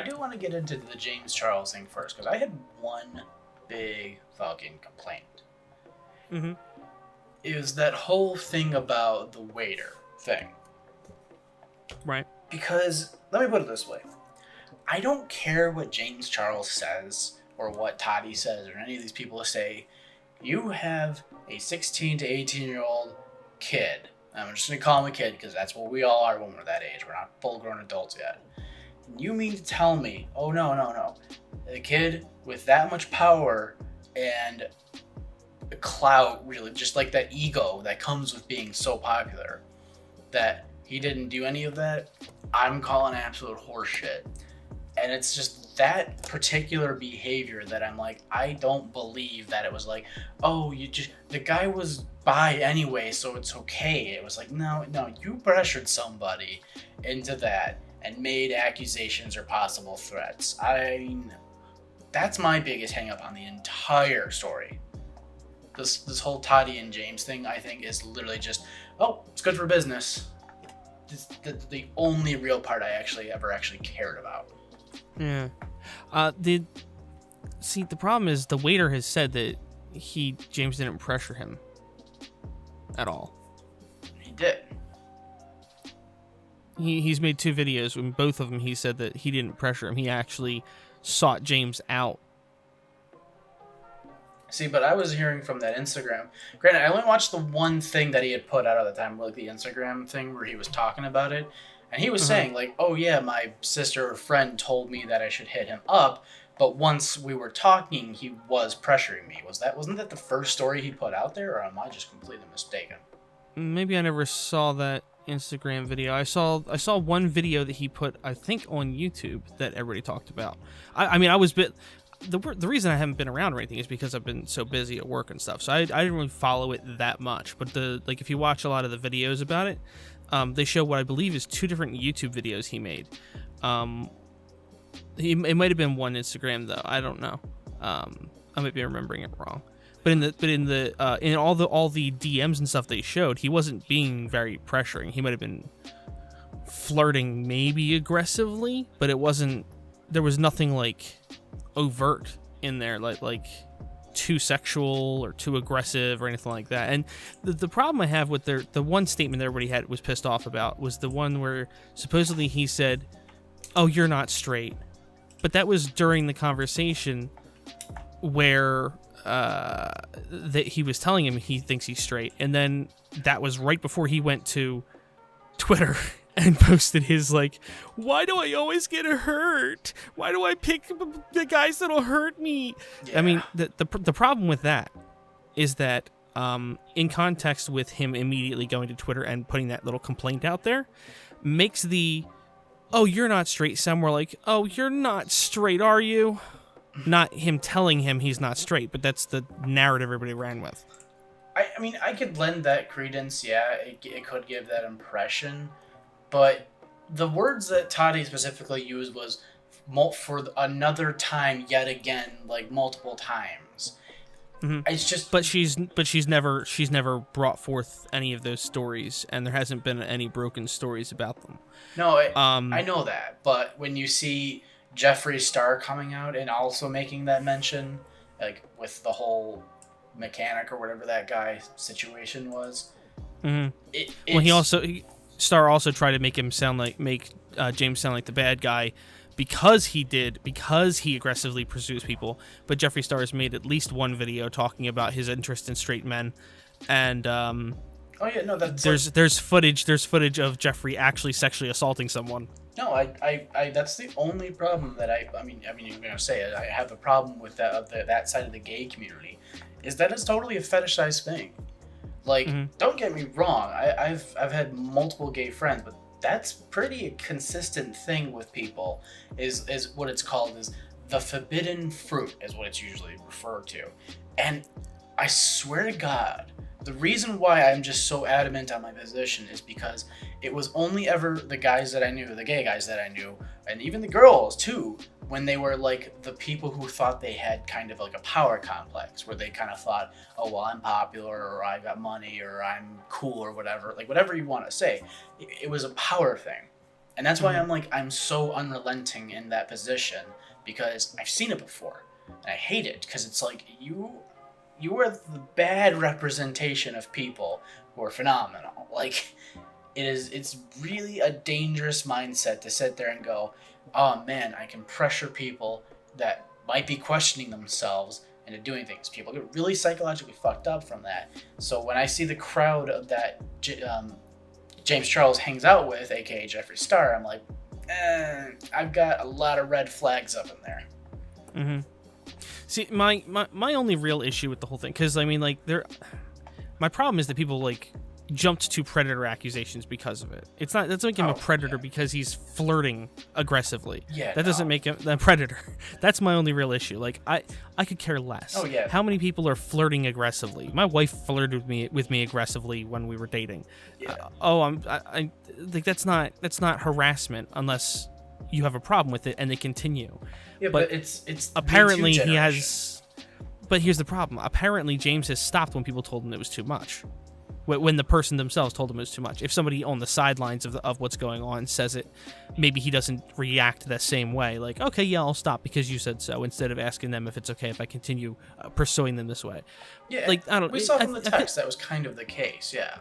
I do want to get into the James Charles thing first, because I had one big fucking complaint. Mm-hmm. It was that whole thing about the waiter thing. Right. Because, let me put it this way. I don't care what James Charles says, or what Toddy says, or any of these people say. You have a 16 to 18-year-old kid. I'm just going to call him a kid, because that's what we all are when we're that age. We're not full-grown adults yet. You mean to tell me, oh no, a kid with that much power and clout, really, just like that ego that comes with being so popular, that he didn't do any of that? I'm calling absolute horseshit. And it's just that particular behavior that I'm like, I don't believe that it was like, oh, the guy was bi anyway, so it's okay. It was like, no, you pressured somebody into that and made accusations or possible threats. I mean, that's my biggest hang up on the entire story. This whole Toddy and James thing, I think, is literally just, oh, it's good for business. It's the only real part I ever cared about. Yeah. The problem is the waiter has said that James didn't pressure him at all. He did. He's made 2 videos. In both of them, he said that he didn't pressure him. He actually sought James out. See, but I was hearing from that Instagram. Granted, I only watched the one thing that he had put out at the time, like the Instagram thing where he was talking about it. And he was saying, like, oh yeah, my sister or friend told me that I should hit him up, but once we were talking, he was pressuring me. Wasn't that the first story he put out there, or am I just completely mistaken? Maybe I never saw that Instagram video. I saw one video that he put, I think, on YouTube that everybody talked about. I mean, I was the reason I haven't been around or anything is because I've been so busy at work and stuff. So I didn't really follow it that much. But if you watch a lot of the videos about it, they show what I believe is 2 different YouTube videos he made. It might have been one Instagram though. I don't know. I might be remembering it wrong. But in all the DMs and stuff they showed, he wasn't being very pressuring. He might have been flirting, maybe aggressively, but it wasn't. There was nothing like overt in there, like too sexual or too aggressive or anything like that. And the problem I have with the one statement that everybody was pissed off about was the one where supposedly he said, "Oh, you're not straight," but that was during the conversation where that he was telling him he thinks he's straight, and then that was right before he went to Twitter and posted his like, why do I always get hurt? Why do I pick the guys that'll hurt me? Yeah. I mean, the problem with that is that in context with him immediately going to Twitter and putting that little complaint out there makes the, oh, you're not straight sound more like, oh, you're not straight, are you? Not him telling him he's not straight, but that's the narrative everybody ran with. I mean, I could lend that credence, yeah, it could give that impression, but the words that Toddy specifically used was for another time, yet again, like multiple times. Mm-hmm. It's just, but she's never brought forth any of those stories, and there hasn't been any broken stories about them. No, I know that, but when you see Jeffree Star coming out and also making that mention, like with the whole mechanic or whatever that guy situation was. Mm-hmm. Star also tried to make James sound like the bad guy because he aggressively pursues people. But Jeffree Star has made at least one video talking about his interest in straight men, and there's footage of Jeffree actually sexually assaulting someone. No, I that's the only problem that I mean you're gonna say it. I have a problem with that side of the gay community, is that it's totally a fetishized thing. Like, Don't get me wrong, I've had multiple gay friends, but that's pretty a consistent thing with people. Is what it's called is the forbidden fruit is what it's usually referred to, and I swear to God, the reason why I'm just so adamant on my position is because it was only ever the guys that I knew, the gay guys that I knew, and even the girls too, when they were like the people who thought they had kind of like a power complex, where they kind of thought, oh, well, I'm popular, or I got money, or I'm cool, or whatever, like whatever you want to say. It was a power thing. And that's why I'm so unrelenting in that position, because I've seen it before. And I hate it, because it's like, you are the bad representation of people who are phenomenal. Like, it's really a dangerous mindset to sit there and go, oh man, I can pressure people that might be questioning themselves into doing things. People get really psychologically fucked up from that. So when I see the crowd of that James Charles hangs out with, aka Jeffree Star, I'm like, I've got a lot of red flags up in there. Mm-hmm. See, my only real issue with the whole thing, because I mean, like, my problem is that people like jumped to predator accusations because of it. That doesn't make him a predator because he's flirting aggressively. Yeah, that doesn't make him a predator. That's my only real issue. Like, I could care less. Oh yeah. How many people are flirting aggressively? My wife flirted with me aggressively when we were dating. Yeah. I like that's not harassment unless you have a problem with it and they continue. Yeah, but it's apparently he has. But here's the problem. Apparently James has stopped when people told him it was too much. When the person themselves told him it was too much. If somebody on the sidelines of what's going on says it, maybe he doesn't react that same way. Like, okay, yeah, I'll stop because you said so, instead of asking them if it's okay if I continue pursuing them this way. Yeah, like I don't. We saw from the text that was kind of the case. Yeah.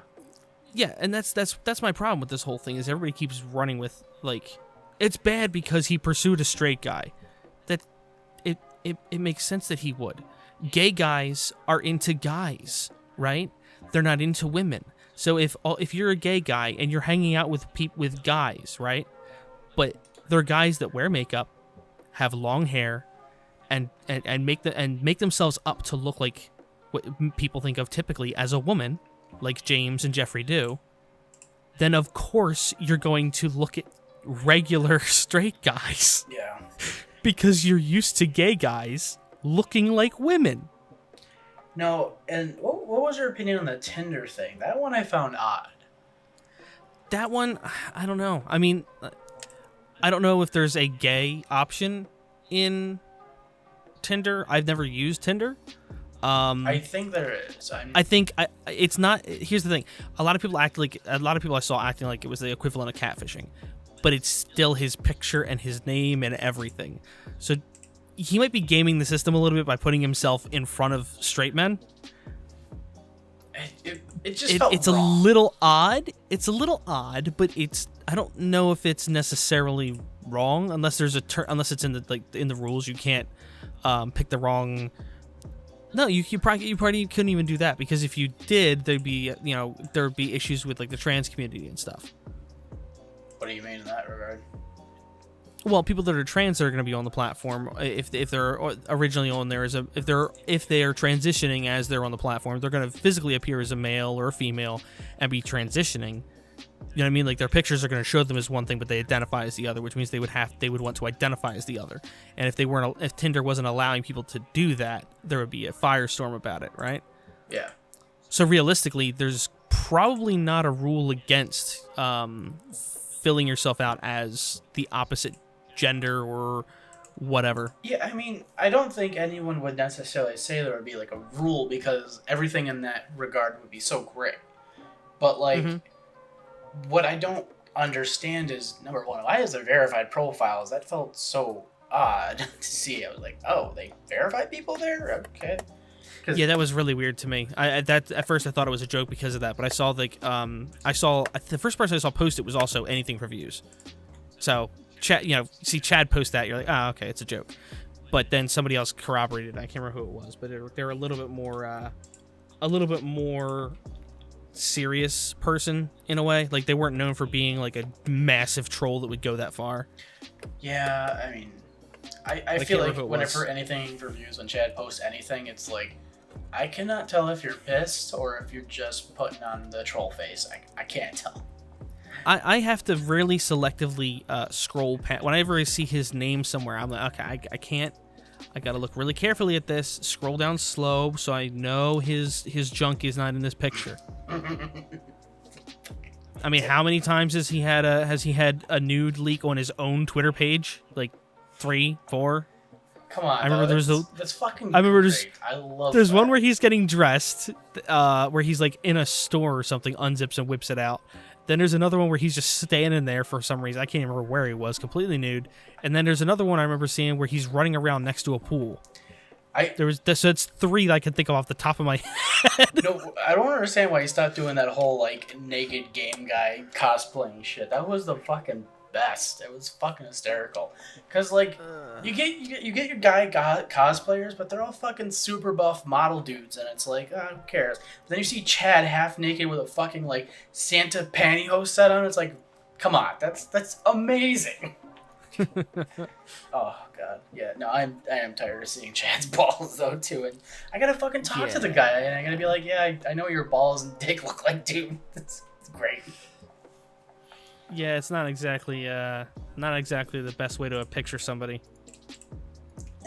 Yeah, and that's my problem with this whole thing is everybody keeps running with like, it's bad because he pursued a straight guy. That it makes sense that he would. Gay guys are into guys, right? They're not into women. So if you're a gay guy and you're hanging out with guys, right? But they're guys that wear makeup, have long hair, and make themselves up to look like what people think of typically as a woman, like James and Jeffree do, then of course you're going to look at regular straight guys. Yeah. Because you're used to gay guys looking like women. No, and what was your opinion on the Tinder thing? That one I found odd. That one, I don't know. I mean, I don't know if there's a gay option in Tinder. I've never used Tinder. I think there is. I think it's not. Here's the thing: a lot of people I saw acting like it was the equivalent of catfishing, but it's still his picture and his name and everything. So he might be gaming the system a little bit by putting himself in front of straight men. It just felt it's wrong. a little odd. It's a little odd, but I don't know if it's necessarily wrong unless there's unless it's in the rules. You can't pick the wrong. No, you probably couldn't even do that, because if you did, there would be issues with like the trans community and stuff. What do you mean in that regard? Well, people that are trans that are going to be on the platform, if they're originally on there if they are transitioning as they're on the platform, they're going to physically appear as a male or a female and be transitioning. You know what I mean? Like, their pictures are going to show them as one thing, but they identify as the other, which means they would want to identify as the other. And if Tinder wasn't allowing people to do that, there would be a firestorm about it, right? Yeah. So realistically, there's probably not a rule against filling yourself out as the opposite gender or whatever. Yeah, I mean, I don't think anyone would necessarily say there would be like a rule, because everything in that regard would be so great. But like, what I don't understand is, number one, why is there verified profiles? That felt so odd to see. I was like, oh, they verified people there? Okay. Yeah, that was really weird to me. At first I thought it was a joke because of that, but I saw the first person I saw post it was also anything for views. So Chad post that, you're like, oh, okay, it's a joke. But then somebody else corroborated. I can't remember who it was, but they're a little bit more serious person in a way. Like, they weren't known for being like a massive troll that would go that far. Yeah, I mean, I feel like whenever anything for views, when Chad posts anything, it's like, I cannot tell if you're pissed or if you're just putting on the troll face. I can't tell. I have to really selectively scroll past. Whenever I see his name somewhere, I'm like, okay, I can't. I gotta look really carefully at this. Scroll down slow so I know his junk is not in this picture. I mean, how many times has he had a nude leak on his own Twitter page? Like 3, 4. Come on, I remember that's fucking. I remember great. I love. There's that. one where he's getting dressed, where he's like in a store or something, unzips and whips it out. Then there's another one where he's just standing there for some reason. I can't even remember where he was, completely nude. And then there's another one I remember seeing where he's running around next to a pool. So it's 3 that I can think of off the top of my head. No, I don't understand why he stopped doing that whole like naked game guy cosplaying shit. That was the fucking best. It was fucking hysterical. Cause like you get your guy cosplayers, but they're all fucking super buff model dudes, and it's like, who cares? But then you see Chad half naked with a fucking like Santa pantyhose set on. It's like, come on, that's amazing. Oh god, yeah. No, I am tired of seeing Chad's balls though too, and I gotta fucking talk to the guy, and I gotta be like, yeah, I know what your balls and dick look like, dude. It's great. Yeah, it's not exactly the best way to picture somebody.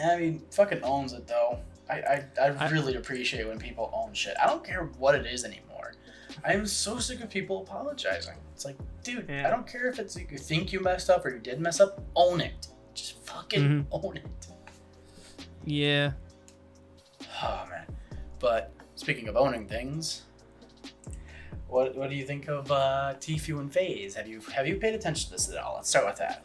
I mean, fucking owns it though. I really appreciate when people own shit. I don't care what it is anymore. I am so sick of people apologizing. It's like, dude, I don't care if it's you think you messed up or you did mess up. Own it. Just fucking own it. Yeah. Oh man. But speaking of owning things, what do you think of Tfue and FaZe? Have you paid attention to this at all? Let's start with that.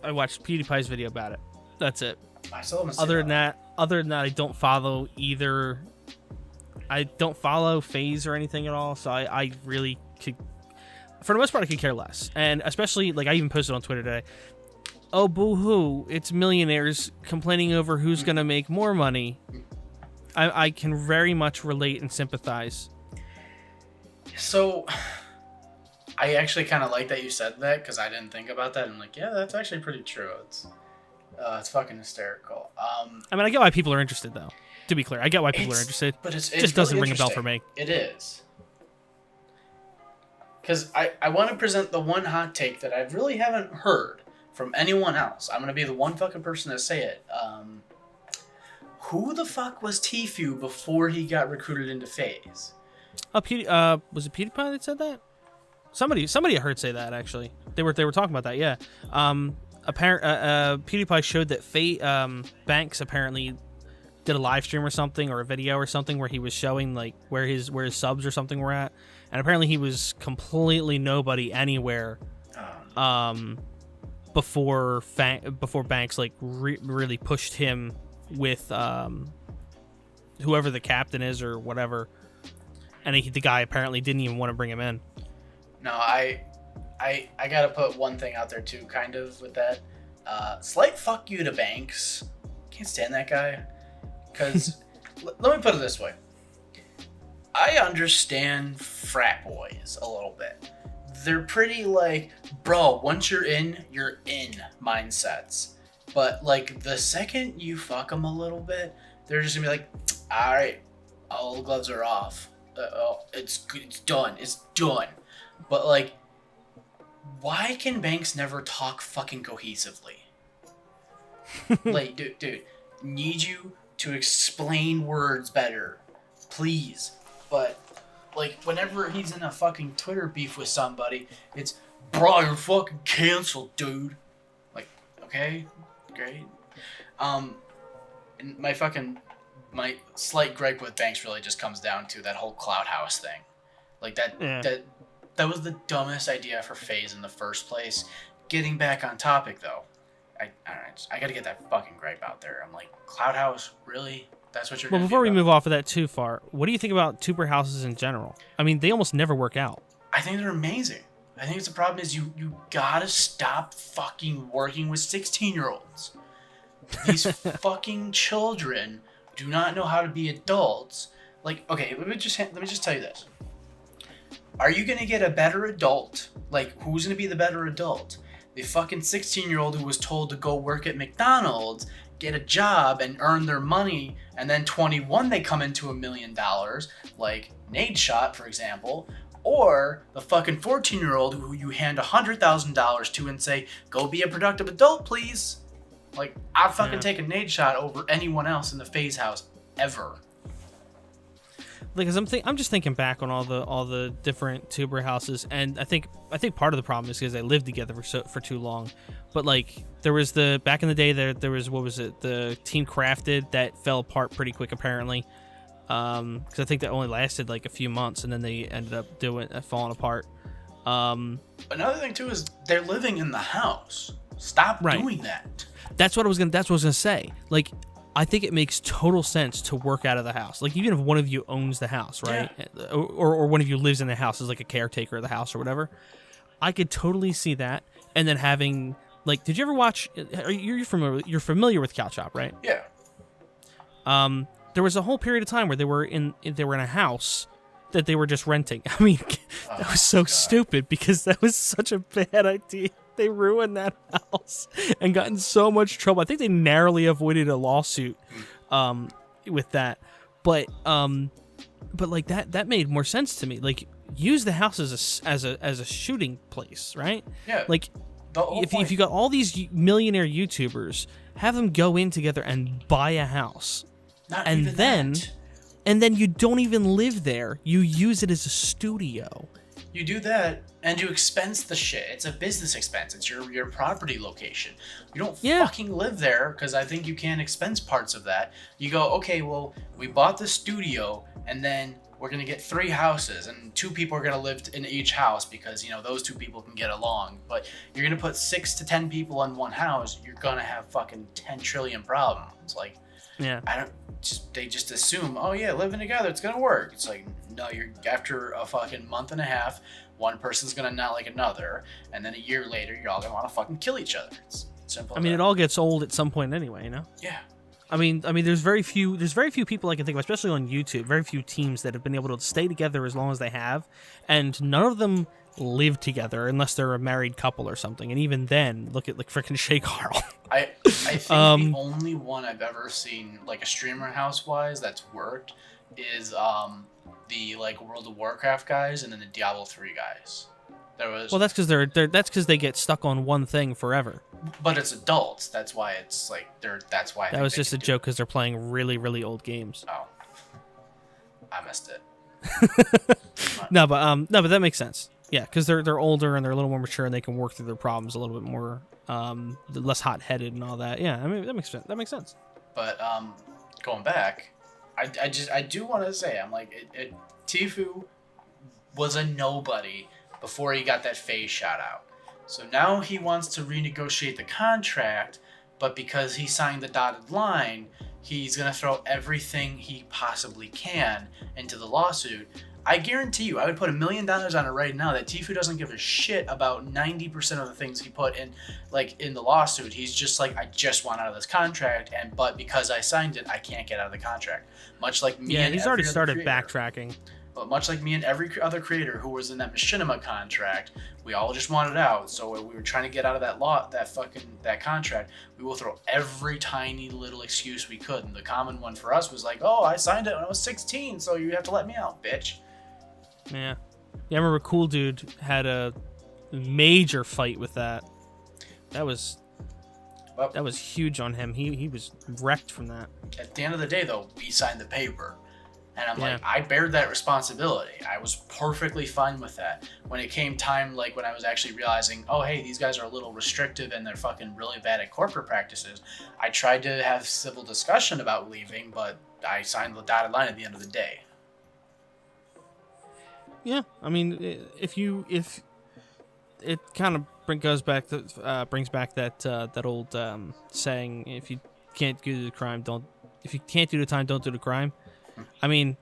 I watched PewDiePie's video about it. That's it. I still haven't seen Other than that, I don't follow either. I don't follow FaZe or anything at all, so I really could, for the most part, I could care less. And especially, like, I even posted on Twitter today, oh, boo-hoo, it's millionaires complaining over who's going to make more money. I can very much relate and sympathize. So, I actually kind of like that you said that, because I didn't think about that. I'm like, yeah, that's actually pretty true. It's fucking hysterical. I mean, I get why people are interested, though. To be clear, I get why people are interested. But it just doesn't ring a bell for me. It is. Because I want to present the one hot take that I really haven't heard from anyone else. I'm going to be the one fucking person to say it. Who the fuck was Tfue before he got recruited into FaZe? Was it PewDiePie that said that? Somebody I heard say that, actually. They were talking about that, yeah. PewDiePie showed that Banks apparently did a live stream or something, or a video or something, where he was showing like where his subs or something were at, and apparently he was completely nobody anywhere before Banks like really pushed him with whoever the captain is or whatever, and the guy apparently didn't even want to bring him in. No, I gotta put one thing out there too, kind of with that. Slight fuck you to Banks. Can't stand that guy. Because, let me put it this way. I understand frat boys a little bit. They're pretty like, bro, once you're in mindsets. But like, the second you fuck them a little bit, they're just gonna be like, alright, all the gloves are off. It's done. It's done. But like, why can Banks never talk fucking cohesively? Like, dude, need you to explain words better, please. But like, whenever he's in a fucking Twitter beef with somebody, it's, bro, you're fucking canceled, dude. Like, okay, great. And my slight gripe with Banks really just comes down to that whole Cloud House thing. Like that was the dumbest idea for FaZe in the first place. Getting back on topic though, I gotta get that fucking gripe out there. I'm like, Cloud House, really? That's what you're gonna do? Well, before we move off of that too far, what do you think about tuber houses in general? I mean, they almost never work out. I think they're amazing. I think the problem is you gotta stop fucking working with 16-year-olds. These fucking children do not know how to be adults. Like, okay, let me just tell you this. Are you gonna get a better adult? Like, who's gonna be the better adult? The fucking 16-year-old who was told to go work at McDonald's, get a job, and earn their money, and then 21 they come into $1 million, like Nade Shot, for example, or the fucking 14-year-old who you hand $100,000 to and say, go be a productive adult, please. Like, I'd fucking take a Nade Shot over anyone else in the FaZe house ever. Because I'm just thinking back on all the different tuber houses, and I think part of the problem is because they lived together for too long. But like, there was back in the day there was, what was it, the Team Crafted that fell apart pretty quick apparently, because I think that only lasted like a few months and then they ended up falling apart. Another thing too is they're living in the house. Stop Right. doing that. That's what I was gonna say. Like, I think it makes total sense to work out of the house. Like, even if one of you owns the house, right? Yeah. Or one of you lives in the house as like a caretaker of the house or whatever. I could totally see that. And then having, like, did you ever watch? You're familiar with Cow Chop, right? Yeah. There was a whole period of time where they were in a house that they were just renting. I mean, that was so stupid because that was such a bad idea. They ruined that house and got in so much trouble. I think they narrowly avoided a lawsuit with that. But like that made more sense to me. Like, use the house as a shooting place, right? Yeah. Like, if you got all these millionaire YouTubers, have them go in together and buy a house. Not and even then that. and then you don't even live there. You use it as a studio. You do that and you expense the shit. It's a business expense. It's your property location. You don't fucking live there because I think you can expense parts of that. You go, okay, well, we bought the studio and then we're going to get 3 houses and 2 people are going to live in each house because, you know, those 2 people can get along. But you're going to put 6 to 10 people in one house. You're going to have fucking 10 trillion problems. Like, Yeah. they just assume, oh yeah, living together, it's gonna work. It's like, no, you're after a fucking month and a half, one person's gonna not like another, and then a year later, you're all gonna want to fucking kill each other. It's simple. I mean, it all gets old at some point anyway, you know? Yeah. I mean, there's very few people I can think of, especially on YouTube, very few teams that have been able to stay together as long as they have, and none of them live together unless they're a married couple or something. And even then, look at like freaking Shay Carl. I think the only one I've ever seen, like a streamer house-wise, that's worked is the like World of Warcraft guys and then the Diablo 3 guys. There was Well, that's because they get stuck on one thing forever. But it's adults. That's why it's like that's why. That was just a joke because they're playing really, really old games. Oh, I missed it. No, but that makes sense. Yeah, because they're older and they're a little more mature and they can work through their problems a little bit more, less hot-headed and all that. Yeah, I mean that makes sense. But going back, I do want to say I'm like Tfue was a nobody before he got that phase shot out. So now he wants to renegotiate the contract, but because he signed the dotted line, he's gonna throw everything he possibly can into the lawsuit. I guarantee you, I would put $1 million on it right now that Tfue doesn't give a shit about 90% of the things he put in, like in the lawsuit. He's just like, I just want out of this contract, but because I signed it, I can't get out of the contract. Much like me. Yeah, and he's already started backtracking. But much like me and every other creator who was in that machinima contract, we all just wanted out. So when we were trying to get out of that contract, we will throw every tiny little excuse we could. And the common one for us was like, oh, I signed it when I was 16, so you have to let me out, bitch. Yeah. I remember Cool Dude had a major fight with that. That was huge on him. He was wrecked from that. At the end of the day, though, we signed the paper. And I'm like, I bared that responsibility. I was perfectly fine with that. When it came time, like when I was actually realizing, oh, hey, these guys are a little restrictive and they're fucking really bad at corporate practices, I tried to have civil discussion about leaving, but I signed the dotted line at the end of the day. Yeah, I mean, if it kind of brings back that old saying, if you can't do the time, don't do the crime. I mean,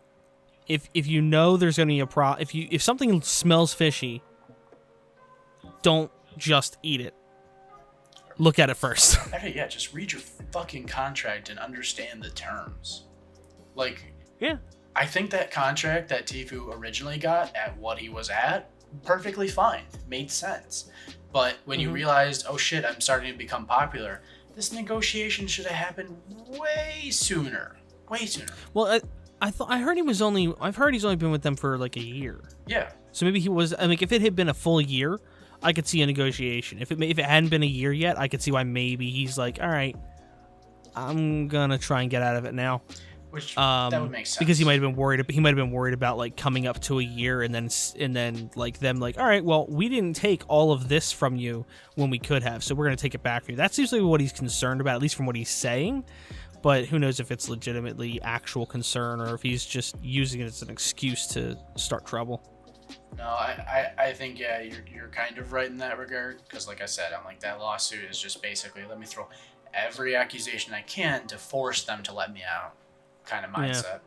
if you know there's going to be a problem, if something smells fishy, don't just eat it. Look at it first. Okay, yeah, just read your fucking contract and understand the terms. Like, yeah. I think that contract that Tfue originally got at what he was at, perfectly fine. Made sense. But when you realized, oh shit, I'm starting to become popular, this negotiation should have happened way sooner. Way sooner. Well, I've heard he's only been with them for like a year. Yeah. So maybe he was. I mean, if it had been a full year, I could see a negotiation. If it hadn't been a year yet, I could see why maybe he's like, all right, I'm gonna try and get out of it now. Which that would make sense because he might have been worried about like coming up to a year and then like them like, all right, well, we didn't take all of this from you when we could have, so we're gonna take it back from you. That's usually what he's concerned about, at least from what he's saying. But who knows if it's legitimately actual concern or if he's just using it as an excuse to start trouble. No, I think yeah, you're kind of right in that regard because like I said, I'm like that lawsuit is just basically let me throw every accusation I can to force them to let me out, kind of Yeah. mindset.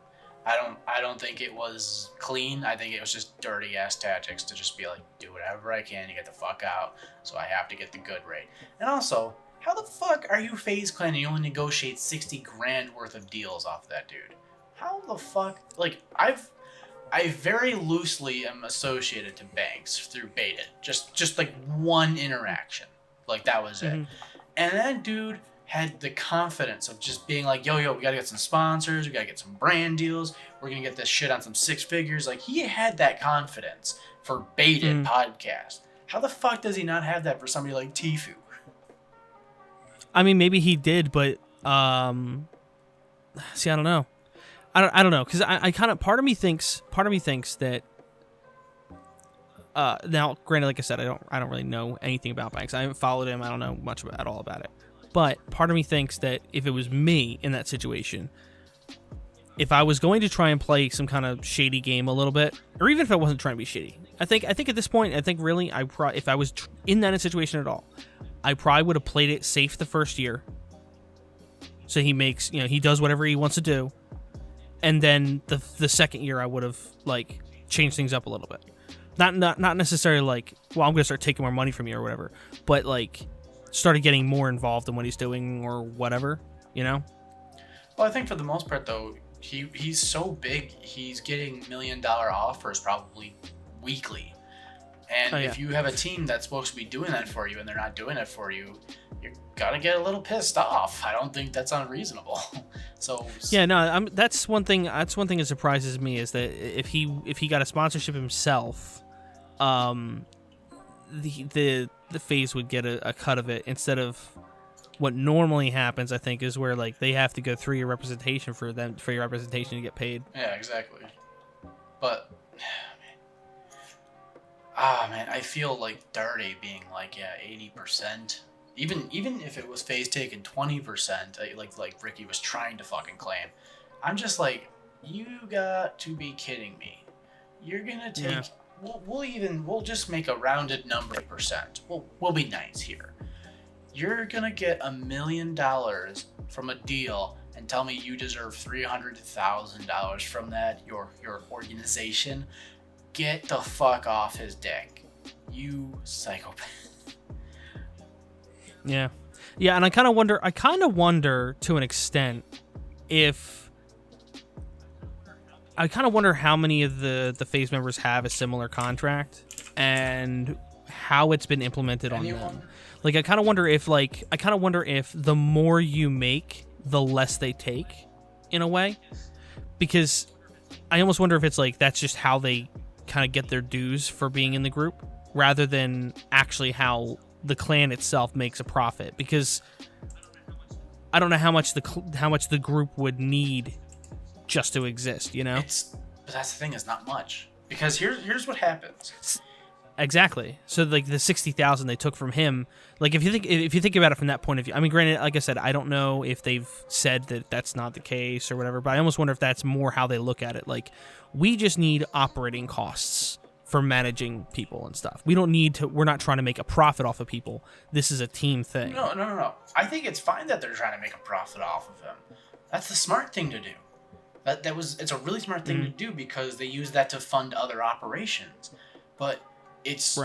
I don't think it was clean. I think it was just dirty ass tactics to just be like do whatever I can to get the fuck out, so I have to get the good rate. And also, how the fuck are you FaZe Clan and you only negotiate 60 grand worth of deals off that dude? How the fuck? Like I very loosely am associated to Banks through Baited. Just like one interaction. Like that was it. Mm-hmm. And that dude had the confidence of just being like, yo, we gotta get some sponsors, we gotta get some brand deals, we're gonna get this shit on some six figures. Like he had that confidence for Baited podcast. How the fuck does he not have that for somebody like Tfue? I mean, maybe he did, but see, I don't know. I don't know because I kind of part of me thinks that now granted like I said I don't really know anything about Banks. I haven't followed him. I don't know much at all about it. But part of me thinks that if it was me in that situation, if I was going to try and play some kind of shady game a little bit, or even if I wasn't trying to be shady, I think at this point really if I was in that situation at all, I probably would have played it safe the first year. So he does whatever he wants to do. And then the second year, I would have like changed things up a little bit. Not necessarily like, well, I'm gonna start taking more money from you or whatever, but like started getting more involved in what he's doing or whatever, you know. Well, I think for the most part though, he's so big, he's getting $1 million offers probably weekly. And if you have a team that's supposed to be doing that for you and they're not doing it for you, you're gonna get a little pissed off. I don't think that's unreasonable. So yeah, no, that's one thing. That's one thing that surprises me is that if he got a sponsorship himself, the FaZe would get a cut of it instead of what normally happens. I think is where like they have to go through your representation for your representation to get paid. Yeah, exactly. But man, I feel like dirty being like 80%. Even if it was FaZe taking 20%, like Ricky was trying to fucking claim, I'm just like, you got to be kidding me. You're gonna take. Yeah. We'll just make a rounded number percent. We'll be nice here. You're gonna get $1 million from a deal and tell me you deserve $300,000 from that your organization. Get the fuck off his dick, you psychopath. Yeah, and I kind of wonder to an extent if how many of the FaZe members have a similar contract and how it's been implemented on them. Like I kind of wonder if the more you make, the less they take, in a way, because I almost wonder if it's like that's just how they kind of get their dues for being in the group, rather than actually how the clan itself makes a profit. Because I don't know how much the group would need just to exist, you know. But that's the thing, is not much, because here's what happens. Exactly. So like the 60,000 they took from him, like if you think about it from that point of view, I mean, granted, like I said, I don't know if they've said that that's not the case or whatever, but I almost wonder if that's more how they look at it. Like, we just need operating costs for managing people and stuff. We're not trying to make a profit off of people. This is a team thing. No. I think it's fine that they're trying to make a profit off of him. That's the smart thing to do. It's a really smart thing to do, because they use that to fund other operations. But it's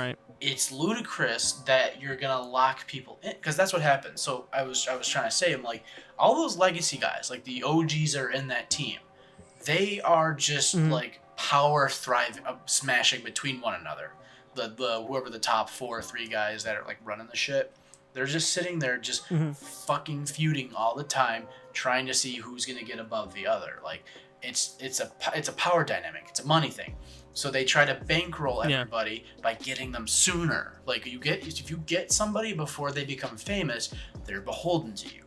ludicrous that you're gonna lock people in, because that's what happens. So I was trying to say, I'm like, all those legacy guys, like the OGs are in that team. They are just like power smashing between one another. The whoever the top 4 or 3 guys that are like running the shit, they're just sitting there just fucking feuding all the time, trying to see who's gonna get above the other. Like it's a power dynamic. It's a money thing. So they try to bankroll everybody by getting them sooner. Like if you get somebody before they become famous, they're beholden to you.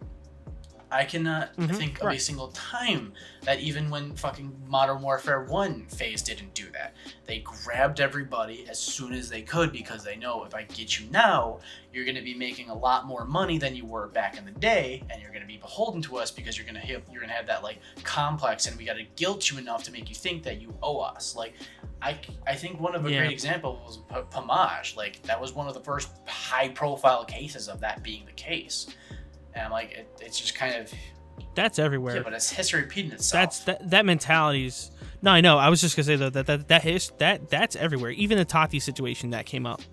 I cannot think of a right. single time that even when fucking Modern Warfare 1 phase didn't do that. They grabbed everybody as soon as they could because they know if I get you now, you're going to be making a lot more money than you were back in the day, and you're going to be beholden to us because you're going to have that like complex, and we got to guilt you enough to make you think that you owe us. Like I think one of a great example was Pomage. Like that was one of the first high profile cases of that being the case. And I'm like, it's just kind of... That's everywhere. Yeah, but it's history repeating itself. That mentality's... No, I know. I was just gonna say though that's everywhere. Even the Tati situation that came up,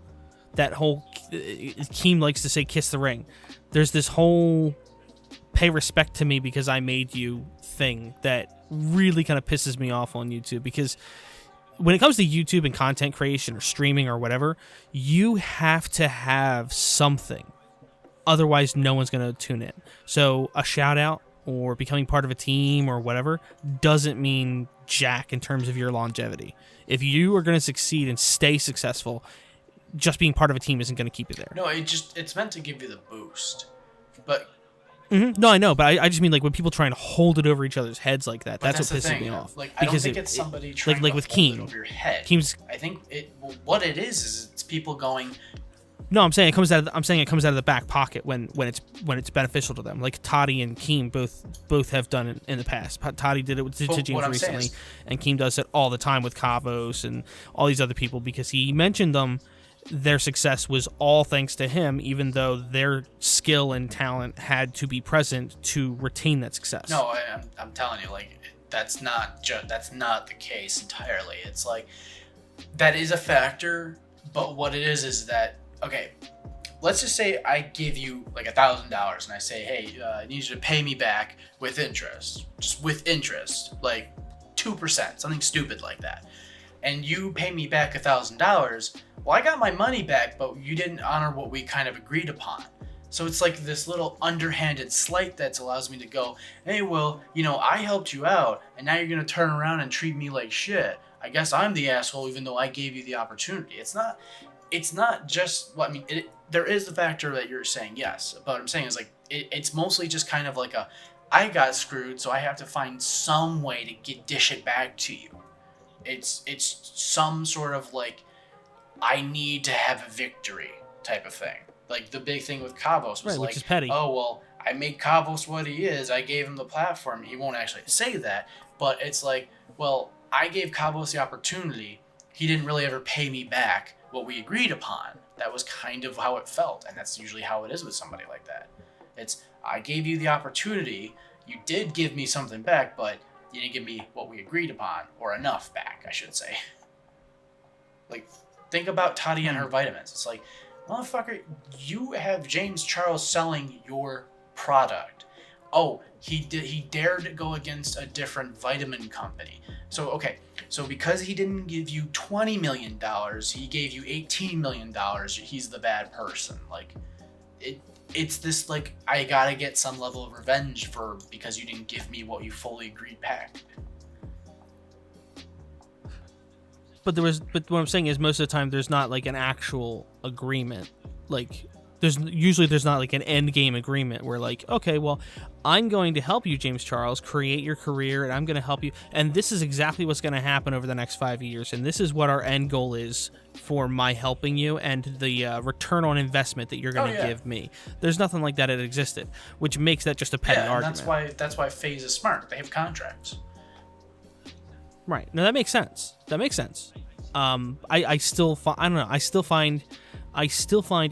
that whole Keem likes to say "kiss the ring." There's this whole pay respect to me because I made you thing that really kind of pisses me off on YouTube, because when it comes to YouTube and content creation or streaming or whatever, you have to have something. Otherwise, no one's going to tune in. So a shout out or becoming part of a team or whatever doesn't mean jack in terms of your longevity. If you are going to succeed and stay successful, just being part of a team isn't going to keep you there. No, it's meant to give you the boost. But no, I know, but I just mean like when people try and hold it over each other's heads like that. That's what pisses me off. Like I don't think it's somebody trying like to with hold Keem. it over your head. Keem's... I think what it is it's people going... No, I'm saying it comes out of the back pocket when it's beneficial to them. Like Toddy and Keem both have done it in the past. Toddy did it to James recently, and Keem does it all the time with Kavos and all these other people because he mentioned them. Their success was all thanks to him, even though their skill and talent had to be present to retain that success. No, I'm telling you, like that's not the case entirely. It's like that is a factor, but what it is that. Okay, let's just say I give you like $1,000 and I say, hey, I need you to pay me back with interest. Just with interest, like 2%, something stupid like that. And you pay me back $1,000. Well, I got my money back, but you didn't honor what we kind of agreed upon. So it's like this little underhanded slight that allows me to go, hey, well, I helped you out, and now you're going to turn around and treat me like shit. I guess I'm the asshole even though I gave you the opportunity. It's not just what I mean. There is the factor that you're saying, yes. But what I'm saying is like it's mostly just kind of like I got screwed, so I have to find some way to dish it back to you. It's some sort of like I need to have a victory type of thing. Like the big thing with Kavos was which is petty. Oh well, I made Kavos what he is. I gave him the platform. He won't actually say that, but it's like, well, I gave Kavos the opportunity. He didn't really ever pay me back what we agreed upon. That was kind of how it felt, and that's usually how it is with somebody like that. It's, I gave you the opportunity, you did give me something back, but you didn't give me what we agreed upon, or enough back, I should say. Like, think about Tati and her vitamins. It's like, motherfucker, you have James Charles selling your product. Oh, he dared to go against a different vitamin company. So, okay, so because he didn't give you $20 million, he gave you $18 million, he's the bad person. Like, it's this, like, I gotta get some level of revenge because you didn't give me what you fully agreed back. But what I'm saying is most of the time there's not, like, an actual agreement. Like, there's not like an end game agreement where like, okay, well, I'm going to help you, James Charles, create your career, and I'm going to help you, and this is exactly what's going to happen over the next 5 years, and this is what our end goal is for my helping you and the return on investment that you're going to give me. There's nothing like that existed, which makes that just a petty argument. That's why FaZe is smart. They have contracts. Right. No, that makes sense. I still find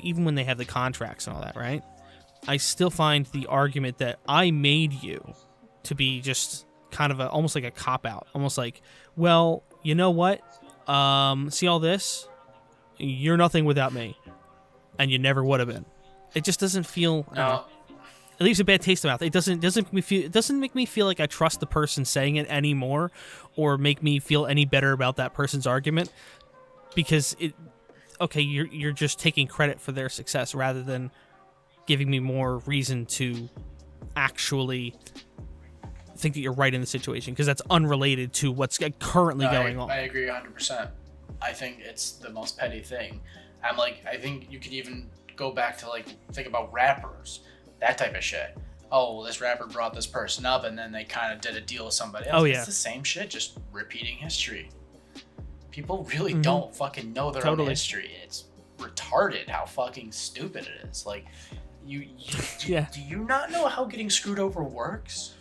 even when they have the contracts and all that, right? I still find the argument that I made you to be just kind of almost like a cop-out. Almost like, well, you know what? See all this? You're nothing without me. And you never would have been. It just doesn't feel... No. It leaves a bad taste in the mouth. It doesn't make me feel like I trust the person saying it anymore or make me feel any better about that person's argument, because okay, you're just taking credit for their success rather than giving me more reason to actually think that you're right in the situation, because that's unrelated to what's currently going on. I agree 100%. I think it's the most petty thing. I think you could even go back to like think about rappers, that type of shit. oh, well, this rapper brought this person up, and then they kind of did a deal with somebody else. Oh, yeah. It's the same shit, just repeating history. People really Mhm. don't fucking know their own Totally. history. It's retarded how fucking stupid it is. Like, Yeah. do you not know how getting screwed over works?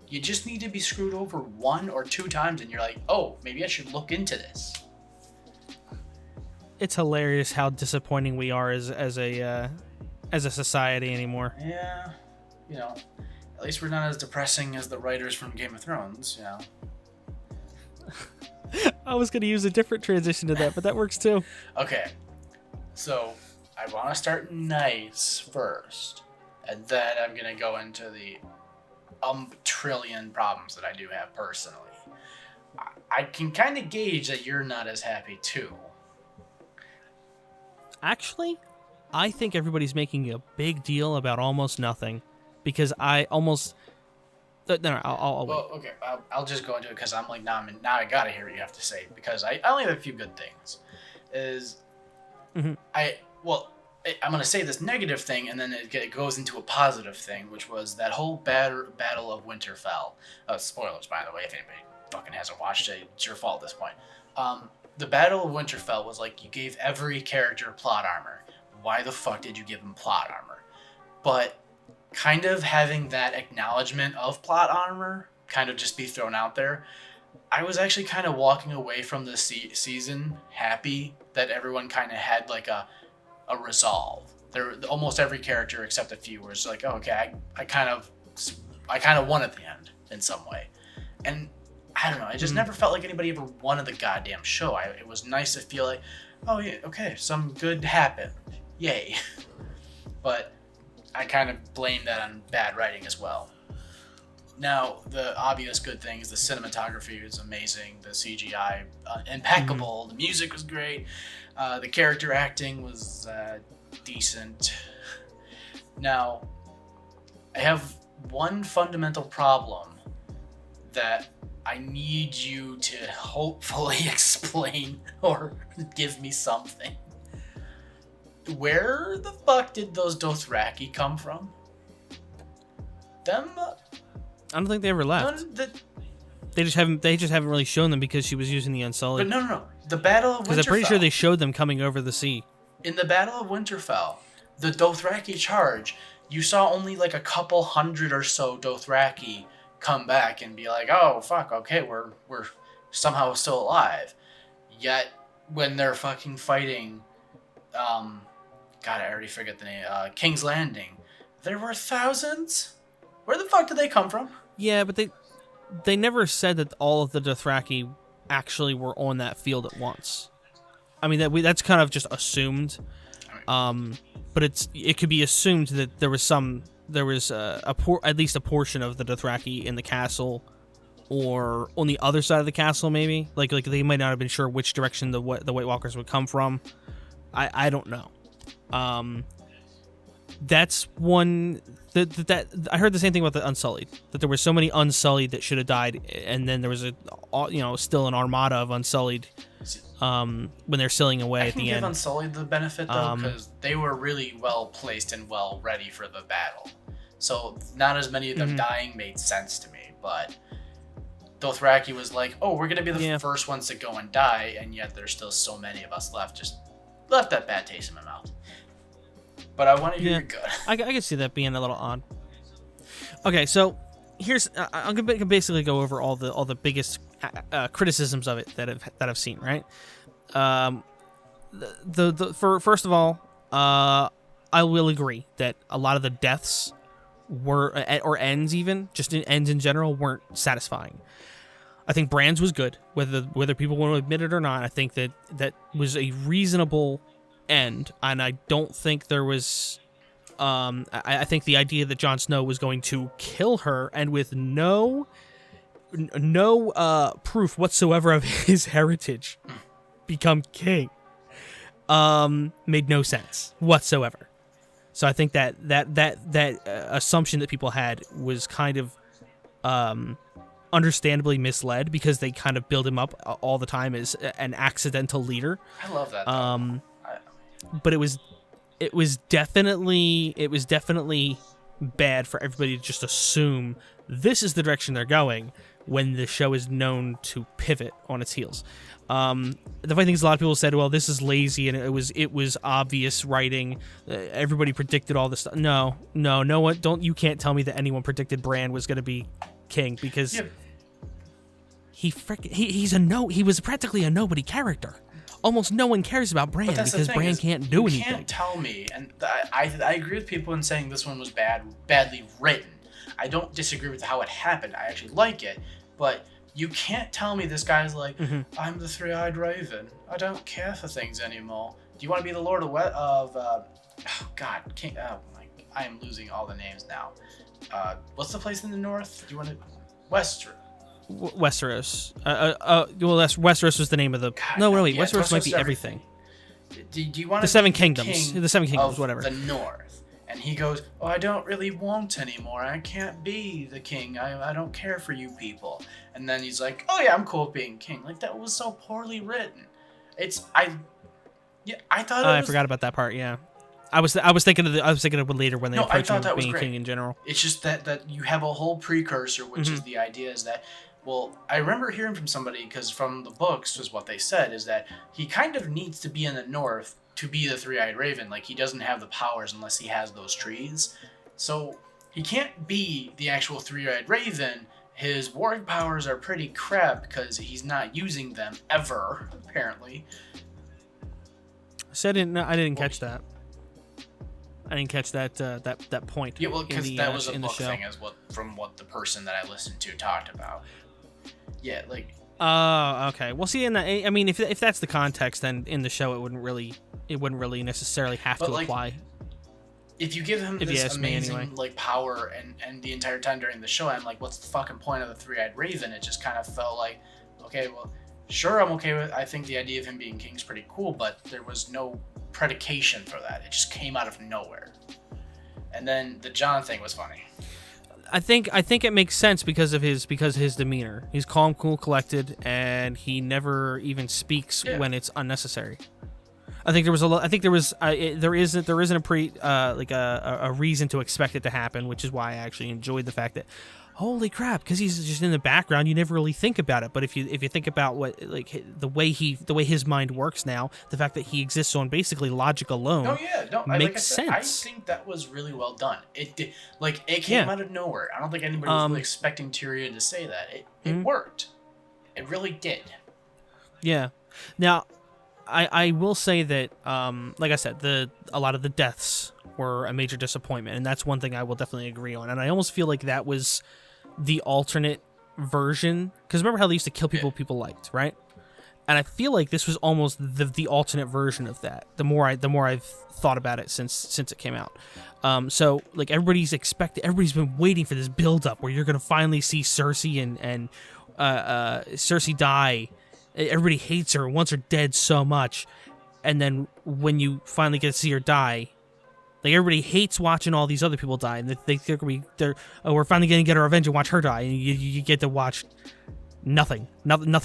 You just need to be screwed over 1 or 2 times, and you're like, oh, maybe I should look into this. It's hilarious how disappointing we are as a society anymore. Yeah, you know, at least we're not as depressing as the writers from Game of Thrones, you know. I was gonna use a different transition to that, but that works too. Okay, so I want to start nice first, and then I'm gonna go into the trillion problems that I do have personally. I can kind of gauge that you're not as happy too. Actually, I think everybody's making a big deal about almost nothing, because I almost no, I'll wait. Well, okay, I'll just go into it because I'm like, now I gotta hear what you have to say because I only have a few good things. Mhm. I'm gonna say this negative thing and then it goes into a positive thing, which was that whole battle of Winterfell. Spoilers, by the way, if anybody fucking hasn't watched it, it's your fault at this point. The Battle of Winterfell was like you gave every character plot armor. Why the fuck did you give them plot armor? But kind of having that acknowledgement of plot armor kind of just be thrown out there. I was actually kind of walking away from the season happy that everyone kind of had like a resolve. There, almost every character except a few was like, oh, okay, I kind of won at the end in some way, and I don't know. I just never felt like anybody ever wanted the goddamn show. It was nice to feel like, oh yeah, okay, some good happened, yay. But I kind of blame that on bad writing as well. Now, the obvious good thing is the cinematography was amazing, the CGI impeccable, the music was great, the character acting was decent. Now, I have one fundamental problem that I need you to hopefully explain or give me something. Where the fuck did those Dothraki come from? Them? I don't think they ever left. They just haven't really shown them because she was using the Unsullied. But no. The Battle of Winterfell. Because I'm pretty sure they showed them coming over the sea. In the Battle of Winterfell, the Dothraki charge, you saw only like a couple hundred or so Dothraki come back and be like, oh fuck, okay, we're somehow still alive. Yet when they're fucking fighting, God, I already forget the name, King's Landing, there were thousands. Where the fuck did they come from? Yeah, but they never said that all of the Dothraki actually were on that field at once. I mean, that's kind of just assumed. But it could be assumed that there was at least a portion of the Dothraki in the castle, or on the other side of the castle, maybe. Like they might not have been sure which direction the White Walkers would come from. I don't know. That's one that I heard the same thing about the Unsullied. That there were so many Unsullied that should have died, and then there was still an armada of Unsullied when they're sailing away at the end. I can give Unsullied the benefit though, because they were really well placed and well ready for the battle. So not as many of them dying made sense to me, but Dothraki was like, oh, we're gonna be the first ones to go and die, and yet there's still so many of us left. Just left that bad taste in my mouth. But I want to hear you're good. I can see that being a little odd. Okay, so here's I'm gonna basically go over all the biggest criticisms of it that I've seen. Right. First of all, I will agree that a lot of the deaths were or ends ends in general weren't satisfying. I think Bran's was good, whether people want to admit it or not. I think that was a reasonable end, and I don't think there was. I think the idea that Jon Snow was going to kill her and with no proof whatsoever of his heritage become king made no sense whatsoever. So I think that assumption that people had was kind of understandably misled, because they kind of build him up all the time as an accidental leader. I love that. But it was definitely bad for everybody to just assume this is the direction they're going when the show is known to pivot on its heels. The funny thing is, a lot of people said, well, this is lazy and it was obvious writing. Everybody predicted all this stuff. No one, you can't tell me that anyone predicted Bran was going to be king, because he was practically a nobody character. Almost no one cares about Bran because Bran can't do anything. You can't tell me, and I agree with people in saying this one was badly written. I don't disagree with how it happened. I actually like it, but you can't tell me this guy's like, I'm the three-eyed raven. I don't care for things anymore. Do you want to be the Lord King? Oh my, I am losing all the names now. What's the place in the north? Do you want to Westeros? Westeros. Westeros was the name of the. Westeros might be everything. Do you want the Seven Kingdoms? The Seven Kingdoms, whatever. The North, and he goes, "Oh, I don't really want anymore. I can't be the king. I don't care for you people." And then he's like, "Oh yeah, I'm cool with being king." Like, that was so poorly written. I thought. I forgot about that part. Yeah. I was thinking of it later when they approached him being king in general. It's just that you have a whole precursor, which is the idea is that. Well, I remember hearing from somebody, because from the books was what they said, is that he kind of needs to be in the north to be the three-eyed raven. Like, he doesn't have the powers unless he has those trees. So he can't be the actual three-eyed raven. His warg powers are pretty crap because he's not using them ever, apparently. So I didn't catch that. I didn't catch that point. Yeah, well, because that was a book thing, from what the person that I listened to talked about. Yeah, like. Okay. Well, see, I mean, if that's the context, then in the show it wouldn't really necessarily have to apply. If you give him this amazing power and the entire time during the show, I'm like, what's the fucking point of the three-eyed raven? It just kind of felt like, okay, well, sure, I'm okay with. I think the idea of him being king is pretty cool, but there was no predication for that. It just came out of nowhere. And then the John thing was funny. I think it makes sense because of his demeanor. He's calm, cool, collected, and he never even speaks when it's unnecessary. I think there isn't a reason to expect it to happen, which is why I actually enjoyed the fact that, holy crap, because he's just in the background, you never really think about it. But if you think about what the way his mind works now, the fact that he exists on basically logic alone, makes sense. I think that was really well done. It came out of nowhere. I don't think anybody was really expecting Tyrion to say that. It worked. It really did. Yeah. Now, I will say that, like I said, a lot of the deaths were a major disappointment, and that's one thing I will definitely agree on. And I almost feel like that was the alternate version, because remember how they used to kill people liked, right? And I feel like this was almost the alternate version of that. The more I've thought about it since it came out. So like everybody's been waiting for this build up where you're gonna finally see Cersei and Cersei die. Everybody hates her, wants her dead so much, and then when you finally get to see her die, like everybody hates watching all these other people die, and we're finally gonna get our revenge and watch her die, and you get to watch nothing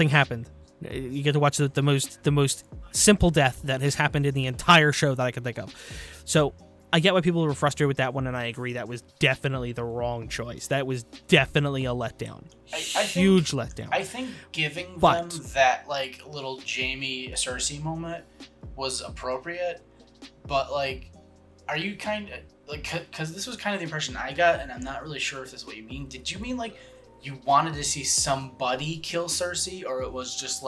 happened. You get to watch the most simple death that has happened in the entire show that I can think of. So I get why people were frustrated with that one, and I agree that was definitely the wrong choice. That was definitely a letdown. Huge letdown. I think giving them that little Jaime Cersei moment was appropriate, but are you kind of because this was kind of the impression I got, and I'm not really sure if this is what you mean. Did you mean you wanted to see somebody kill Cersei, or it was just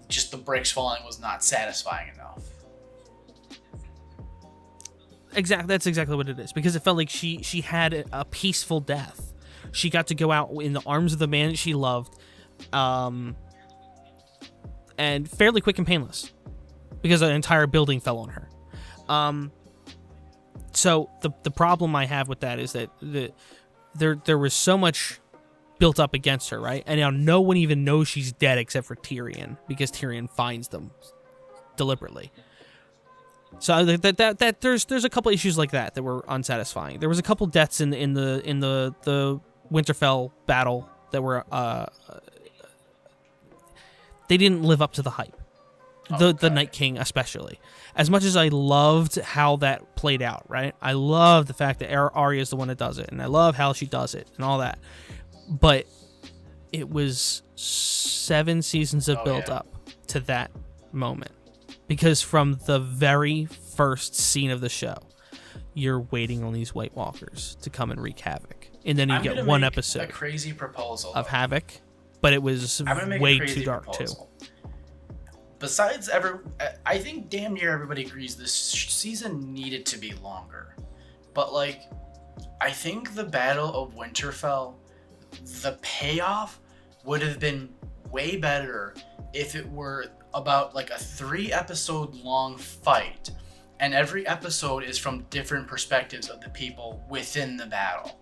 just the bricks falling was not satisfying enough? Exactly, that's exactly what it is, because it felt like she had a peaceful death. She got to go out in the arms of the man that she loved, and fairly quick and painless, because an entire building fell on her. So the problem I have with that is that there was so much built up against her, right? And now no one even knows she's dead except for Tyrion, because Tyrion finds them deliberately. So that there's a couple issues like that were unsatisfying. There was a couple deaths in the Winterfell battle that were they didn't live up to the hype. The Night King especially. As much as I loved how that played out, right? I love the fact that Arya is the one that does it, and I love how she does it and all that. But it was 7 seasons of build up to that moment. Because from the very first scene of the show, you're waiting on these White Walkers to come and wreak havoc. And then you get one episode a crazy proposal of havoc, but it was way too dark too. Besides, I think damn near everybody agrees this season needed to be longer. But, like, I think the Battle of Winterfell, the payoff would have been way better if it were about, like, a 3-episode long fight. And every episode is from different perspectives of the people within the battle.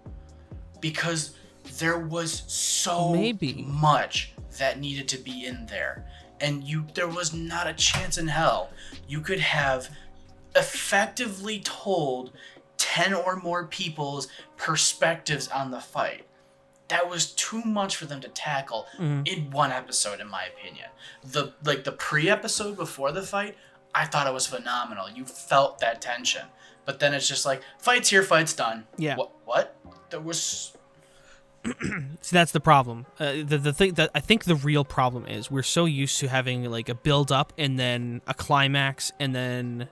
Because there was so much that needed to be in there. And there was not a chance in hell you could have effectively told 10 or more people's perspectives on the fight. That was too much for them to tackle in one episode, in my opinion. The pre-episode before the fight, I thought it was phenomenal. You felt that tension. But then it's just like, fight's here, fight's done. Yeah. What? There was... See, that's the problem. The thing that I think the real problem is we're so used to having like a build up and then a climax and then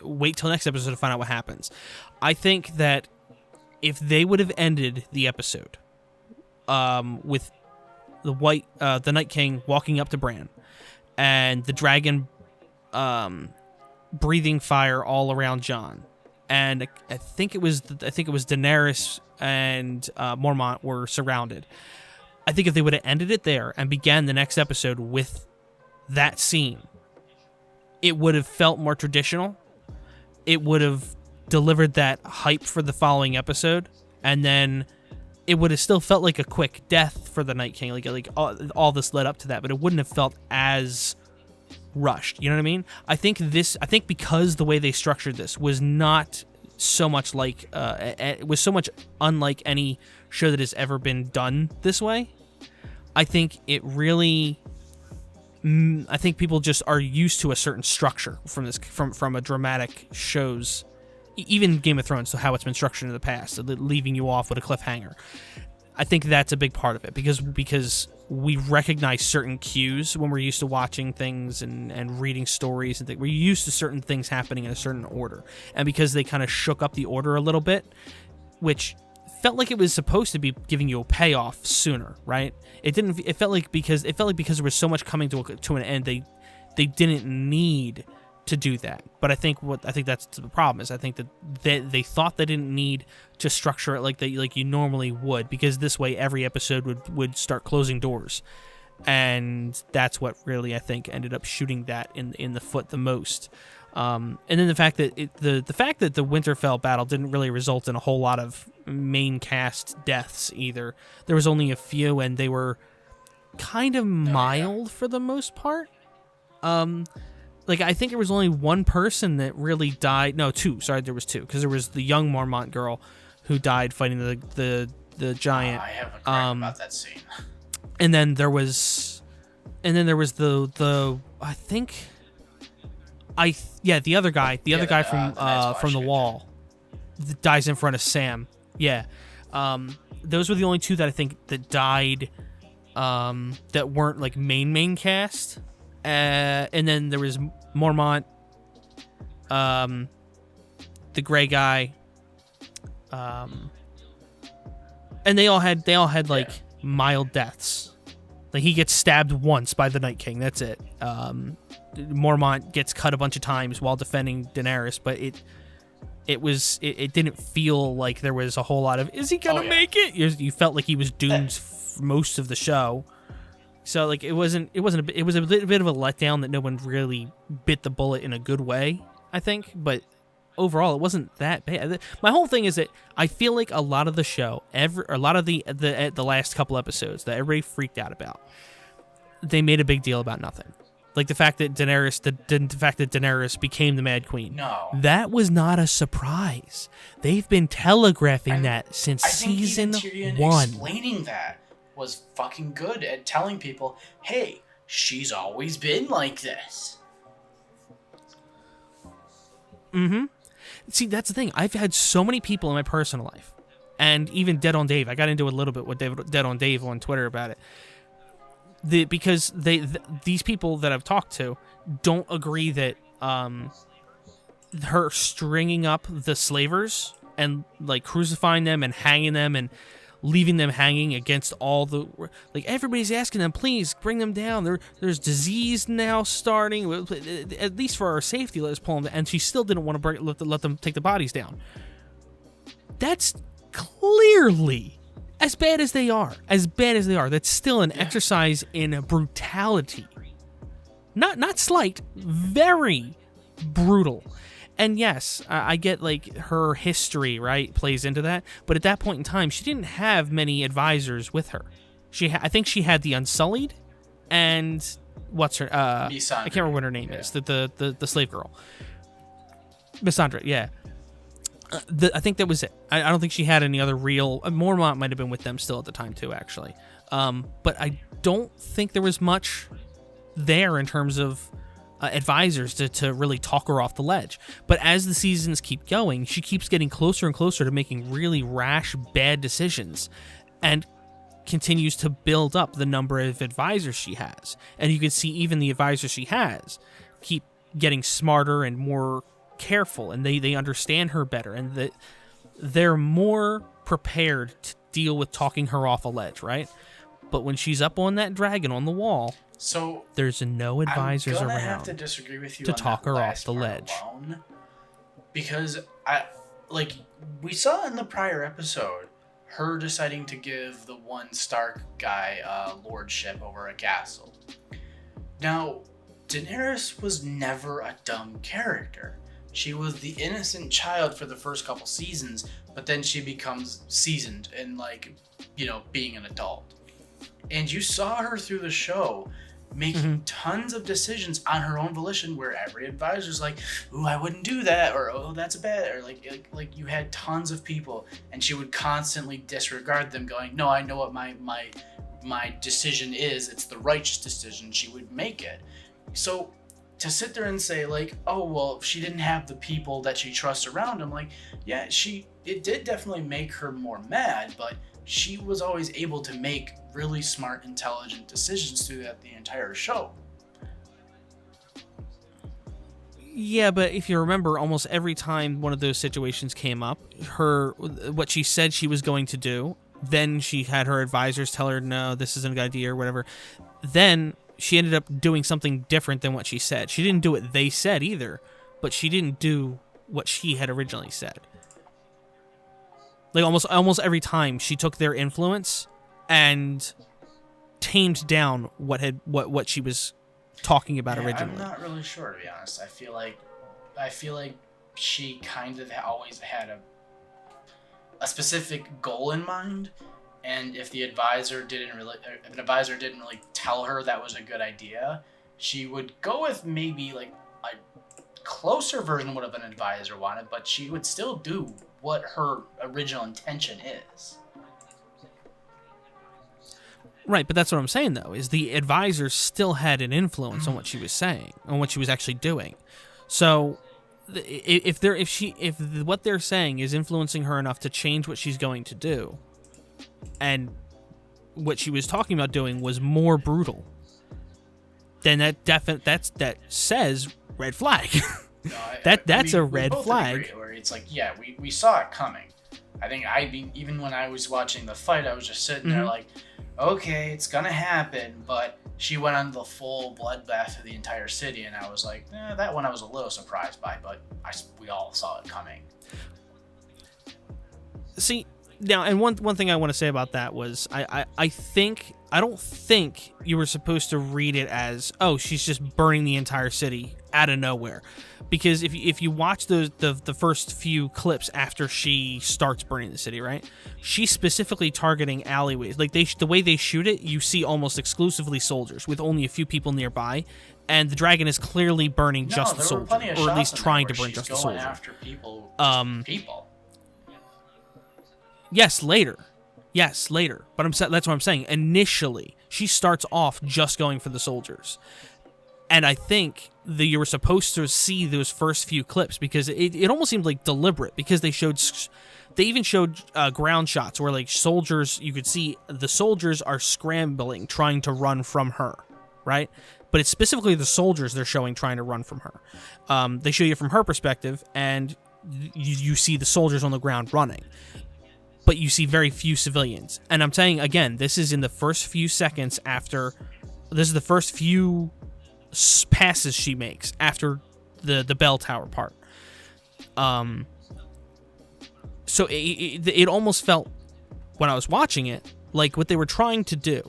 wait till next episode to find out what happens. I think that if they would have ended the episode with the Night King walking up to Bran and the dragon breathing fire all around Jon, and I think it was Daenerys and Mormont were surrounded. I think if they would have ended it there and began the next episode with that scene, it would have felt more traditional. It would have delivered that hype for the following episode, and then it would have still felt like a quick death for the Night King. Like all this led up to that, but it wouldn't have felt as rushed. You know what I mean? I think because the way they structured this was not so much like it was so much unlike any show that has ever been done this way. I think it really I think people just are used to a certain structure from a dramatic shows, even Game of Thrones, so how it's been structured in the past, leaving you off with a cliffhanger. I think that's a big part of it because we recognize certain cues when we're used to watching things and reading stories and things. We're used to certain things happening in a certain order. And because they kind of shook up the order a little bit, which felt like it was supposed to be giving you a payoff sooner, right? It felt like because there was so much coming to an end, they didn't need to do that. But I think that's the problem is I think that they thought they didn't need to structure it like you normally would, because this way every episode would start closing doors, and that's what really I think ended up shooting that in the foot the most. And then the fact that the Winterfell battle didn't really result in a whole lot of main cast deaths either. There was only a few, and they were kind of mild for the most part. Like, I think there was only one person that really died. No, two. Sorry, there was two. Because there was the young Mormont girl who died fighting the giant. I have a gripe about that scene. And then there was the other guy. The other guy from the wall that dies in front of Sam. Yeah. Those were the only two that I think that died that weren't like main cast. And then there was Mormont, the gray guy, and they all had like mild deaths. Like, he gets stabbed once by the Night King. That's it. Mormont gets cut a bunch of times while defending Daenerys, but it didn't feel like there was a whole lot of, is he gonna make it? You felt like he was doomed most of the show. So like it was a bit of a letdown that no one really bit the bullet in a good way, I think, but overall it wasn't that bad. My whole thing is that I feel like a lot of the show, a lot of the last couple episodes that everybody freaked out about, they made a big deal about nothing. Like the fact that Daenerys became the Mad Queen. No. That was not a surprise. They've been telegraphing that since season 1. Explaining that was fucking good at telling people, hey, she's always been like this. Mm-hmm. See, that's the thing. I've had so many people in my personal life, and even Dead on Dave. I got into a little bit with Dead on Dave on Twitter about it. Because these people that I've talked to don't agree that her stringing up the slavers and like crucifying them and hanging them and leaving them hanging against all the, like, everybody's asking them, please bring them down. There's disease now starting. At least for our safety, let's pull them. And she still didn't want to let them take the bodies down. That's clearly as bad as they are. That's still an exercise in brutality. Not slight, very brutal. And yes, I get like her history, right, plays into that. But at that point in time, she didn't have many advisors with her. I think she had the Unsullied, and what's her? I can't remember what her name is. The slave girl, Missandra. Yeah, I think that was it. I don't think she had any other real. Mormont might have been with them still at the time too, actually. But I don't think there was much there in terms of advisors to really talk her off the ledge. But as the seasons keep going, she keeps getting closer and closer to making really rash, bad decisions, and continues to build up the number of advisors she has. And you can see even the advisors she has keep getting smarter and more careful, and they understand her better, and that they're more prepared to deal with talking her off a ledge, right? But when she's up on that dragon on the wall, so there's no advisors I'm gonna around have to disagree with you to on talk that her off last the part ledge. alone, because we saw in the prior episode her deciding to give the one Stark guy lordship over a castle. Now, Daenerys was never a dumb character. She was the innocent child for the first couple seasons, but then she becomes seasoned and, like, you know, being an adult. And you saw her through the show making tons of decisions on her own volition, where every advisor's like, "Ooh, I wouldn't do that," or "Oh, that's bad," or like you had tons of people, and she would constantly disregard them, going, "No, I know what my decision is. It's the righteous decision." She would make it. So to sit there and say, like, "Oh, well, she didn't have the people that she trusts around him," like, yeah, it did definitely make her more mad, but she was always able to make really smart, intelligent decisions through the entire show. Yeah, but if you remember, almost every time one of those situations came up, what she said she was going to do, then she had her advisors tell her, no, this isn't a good idea or whatever. Then she ended up doing something different than what she said. She didn't do what they said either, but she didn't do what she had originally said. Like almost every time she took their influence and tamed down what she was talking about originally. I'm not really sure, to be honest. I feel like she kind of always had a specific goal in mind, and if an advisor didn't really tell her that was a good idea, she would go with maybe like a closer version of what an advisor wanted, but she would still do what her original intention is. Right, but that's what I'm saying, though, is the advisor still had an influence on what she was saying, on what she was actually doing. So if what they're saying is influencing her enough to change what she's going to do, and what she was talking about doing was more brutal, then that says red flag. No, that's a red flag. Agree, where it's like, yeah, we saw it coming. I think even when I was watching the fight, I was just sitting there like, okay, it's gonna happen. But she went on the full bloodbath of the entire city, and I was like, that one I was a little surprised by, but we all saw it coming. See, now, and one thing I want to say about that was I don't think you were supposed to read it as, oh, she's just burning the entire city out of nowhere. Because if you watch the first few clips after she starts burning the city, right? She's specifically targeting alleyways. Like the way they shoot it, you see almost exclusively soldiers with only a few people nearby, and the dragon is clearly burning just the soldier, or at least trying to burn just the soldier. After people. Yes, later. Yes, later. But that's what I'm saying. Initially, she starts off just going for the soldiers. And I think that you were supposed to see those first few clips because it almost seemed like deliberate because they even showed ground shots where like soldiers, you could see the soldiers are scrambling, trying to run from her, right? But it's specifically the soldiers they're showing trying to run from her. They show you from her perspective, and you see the soldiers on the ground running. But you see very few civilians. And I'm saying, again, this is in the first few seconds after... This is the first few passes she makes after the bell tower part. So it almost felt, when I was watching it, like what they were trying to do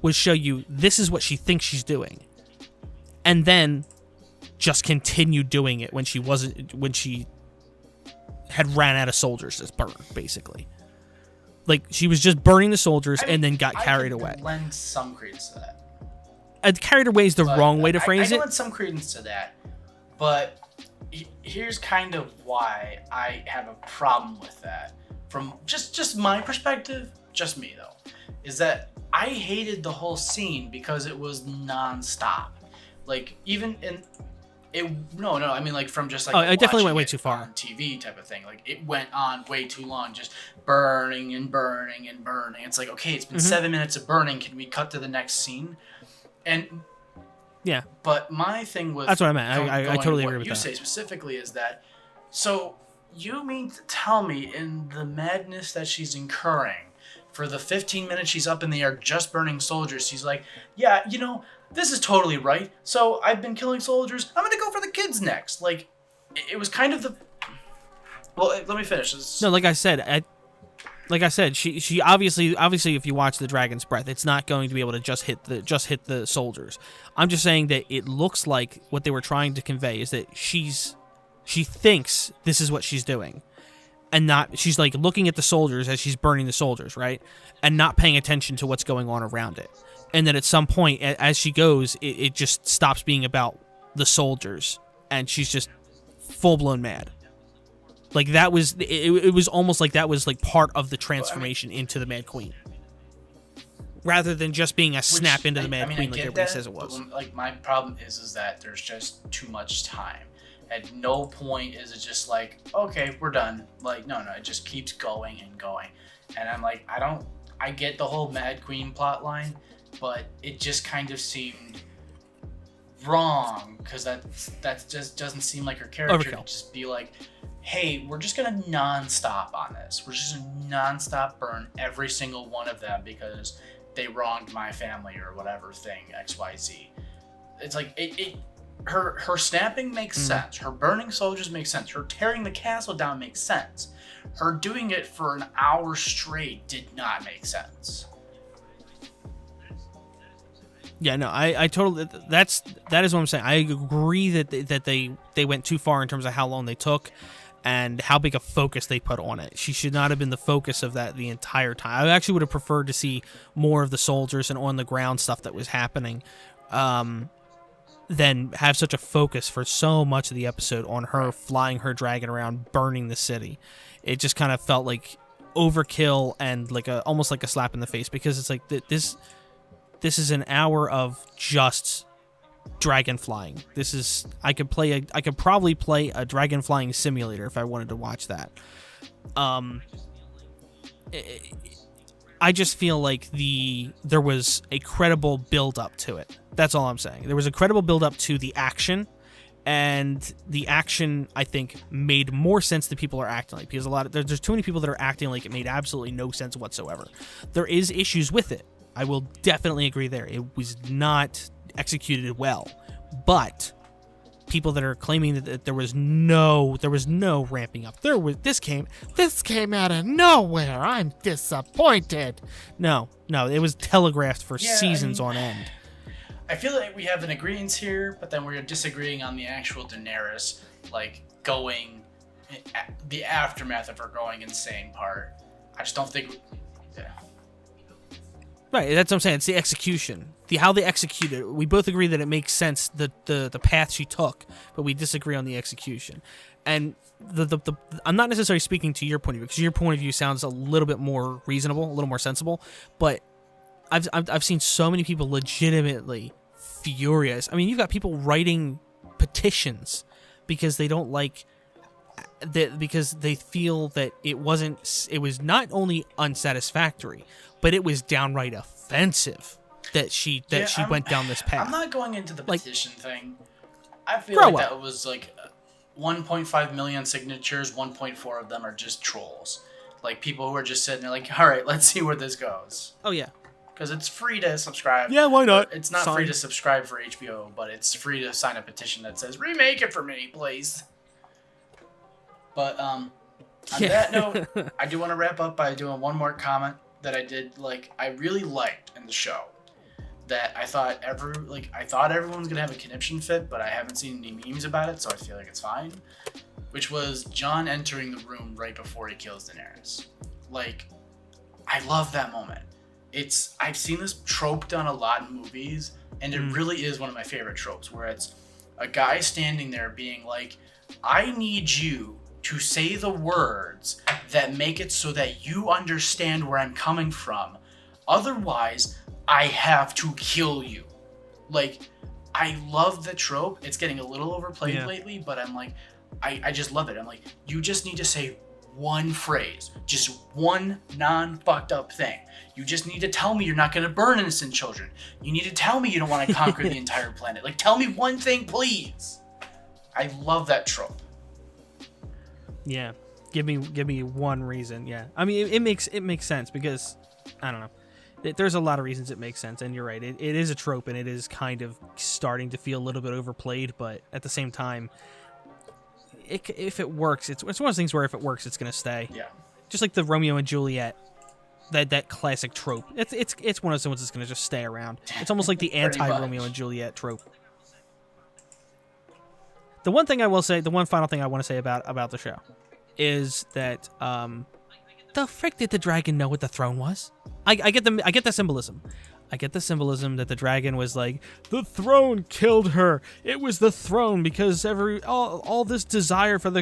was show you this is what she thinks she's doing, and then just continue doing it when she had ran out of soldiers to burn, basically. Like, she was just burning the soldiers and then got carried away. I lend some credence to that. Carried away is the wrong way to phrase I it. lend some credence to that, but here's kind of why I have a problem with that. From just my perspective, just me though, is that I hated the whole scene because it was non-stop. Like, even in I mean, like, from just like I definitely went way too far on TV type of thing. Like, it went on way too long, just burning and burning and burning. It's like, okay, it's been 7 minutes of burning. Can we cut to the next scene? And yeah, but my thing was, that's what I meant. I totally agree with that. What you say specifically is that, so you mean to tell me in the madness that she's incurring for the 15 minutes she's up in the air just burning soldiers, she's like, yeah, this is totally right. So I've been killing soldiers. I'm going to go for the kids next. Like, it was kind of the... Well, let me finish. No, like I said, she obviously, if you watch The Dragon's Breath, it's not going to be able to just hit the soldiers. I'm just saying that it looks like what they were trying to convey is that she thinks this is what she's doing, and she's like looking at the soldiers as she's burning the soldiers, right, and not paying attention to what's going on around it. And then at some point, as she goes, it just stops being about the soldiers, and she's just full-blown mad. Like, that was... It was almost like that was, like, part of the transformation into the Mad Queen. Rather than just being a snap into the Mad Queen like everybody says it was. But, like, my problem is that there's just too much time. At no point is it just like, okay, we're done. Like, no, it just keeps going and going. And I'm like, I get the whole Mad Queen plot line, but it just kind of seemed wrong, because that just doesn't seem like her character. To just be like, hey, we're just gonna non-stop on this. We're just gonna non-stop burn every single one of them because they wronged my family or whatever thing, XYZ. It's like, her snapping makes sense. Her burning soldiers makes sense. Her tearing the castle down makes sense. Her doing it for an hour straight did not make sense. Yeah, no, I totally... That is what I'm saying. I agree that they went too far in terms of how long they took and how big a focus they put on it. She should not have been the focus of that the entire time. I actually would have preferred to see more of the soldiers and on the ground stuff that was happening, than have such a focus for so much of the episode on her flying her dragon around, burning the city. It just kind of felt like overkill and like almost like a slap in the face, because it's like this is an hour of just dragon flying. I could probably play a dragon flying simulator if I wanted to watch that. I just feel like there was a credible build up to it. That's all I'm saying. There was a credible build up to the action, and the action, I think, made more sense than people are acting like, because there's too many people that are acting like it made absolutely no sense whatsoever. There is issues with it. I will definitely agree there. It was not executed well, but people that are claiming that there was no ramping up. This came out of nowhere. I'm disappointed. No, it was telegraphed for seasons on end. I feel like we have an agreement here, but then we're disagreeing on the actual Daenerys, like, going, the aftermath of her going insane part. I just don't think... Yeah. Right, that's what I'm saying. It's the execution, how they execute it. We both agree that it makes sense, the path she took, but we disagree on the execution. And the I'm not necessarily speaking to your point of view, because your point of view sounds a little bit more reasonable, a little more sensible. But I've seen so many people legitimately furious. I mean, you've got people writing petitions because they don't like that, because they feel that it was not only unsatisfactory, but it was downright offensive that she went down this path. I'm not going into the petition thing. I feel grow like up. that was like 1.5 million signatures. 1.4 of them are just trolls, like people who are just sitting there like, all right, let's see where this goes. Oh yeah, because it's free to subscribe. Yeah, why not? It's not free to subscribe for HBO, but it's free to sign a petition that says remake it for me, please. But on that note, I do want to wrap up by doing one more comment that I really liked in the show. That I thought everyone's gonna have a conniption fit, but I haven't seen any memes about it, so I feel like it's fine. Which was Jon entering the room right before he kills Daenerys. Like, I love that moment. I've seen this trope done a lot in movies, and it really is one of my favorite tropes, where it's a guy standing there being like, I need you to say the words that make it so that you understand where I'm coming from. Otherwise, I have to kill you. Like, I love the trope. It's getting a little overplayed lately, but I'm like, I just love it. I'm like, you just need to say one phrase, just one non-fucked up thing. You just need to tell me you're not going to burn innocent children. You need to tell me you don't want to conquer the entire planet. Like, tell me one thing, please. I love that trope. Yeah, give me one reason. Yeah, I mean it makes sense, because I don't know. There's a lot of reasons it makes sense, and you're right. It is a trope, and it is kind of starting to feel a little bit overplayed. But at the same time, if it works, it's one of those things where if it works, it's gonna stay. Yeah. Just like the Romeo and Juliet, that classic trope. It's one of those ones that's gonna just stay around. It's almost like the anti-Romeo and Juliet trope. The one final thing I want to say about the show is that the frick did the dragon know what the throne was? I get the symbolism. I get the symbolism that the dragon was like, the throne killed her. It was the throne because all this desire for the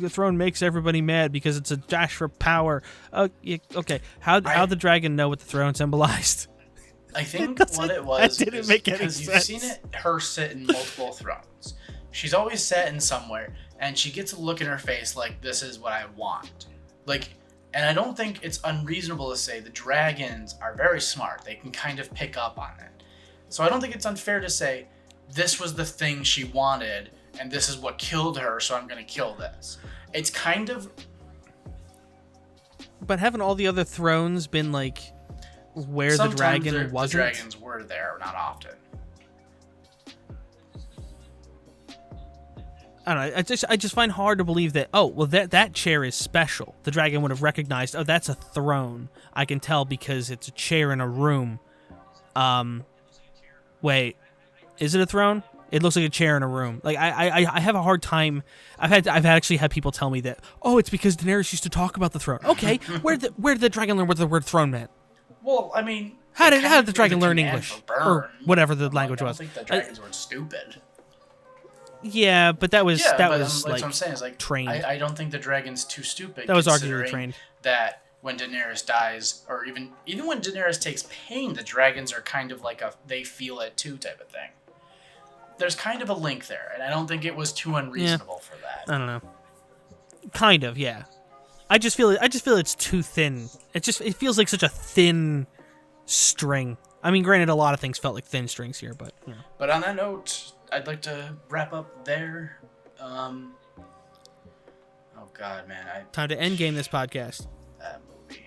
throne makes everybody mad because it's a dash for power. Okay, how the dragon know what the throne symbolized? I think what it was didn't make any because sense. You've seen her sit in multiple thrones. She's always sat in somewhere, and she gets a look in her face like, this is what I want. Like, and I don't think it's unreasonable to say the dragons are very smart. They can kind of pick up on it. So I don't think it's unfair to say, this was the thing she wanted, and this is what killed her, so I'm going to kill this. It's kind of... But haven't all the other thrones been, like, where the dragon wasn't? The dragons were there, not often. I don't know. I just find hard to believe that. Oh, well, that chair is special. The dragon would have recognized. Oh, that's a throne. I can tell because it's a chair in a room. Wait, is it a throne? It looks like a chair in a room. Like I have a hard time. I've actually had people tell me that. Oh, it's because Daenerys used to talk about the throne. Okay, where did the dragon learn what the word throne meant? Well, I mean, how did the dragon learn English or whatever the language was? I don't think the dragons were stupid. Yeah, but that was like like what I'm saying is like trained. I don't think the dragon's too stupid. That was arguably trained. That when Daenerys dies, or even when Daenerys takes pain, the dragons are kind of like they feel it too type of thing. There's kind of a link there, and I don't think it was too unreasonable for that. I don't know. Kind of, yeah. I just feel it's too thin. It feels like such a thin string. I mean, granted, a lot of things felt like thin strings here, but you know. But on that note, I'd like to wrap up there. Oh God, man! Time to end game this podcast. That movie.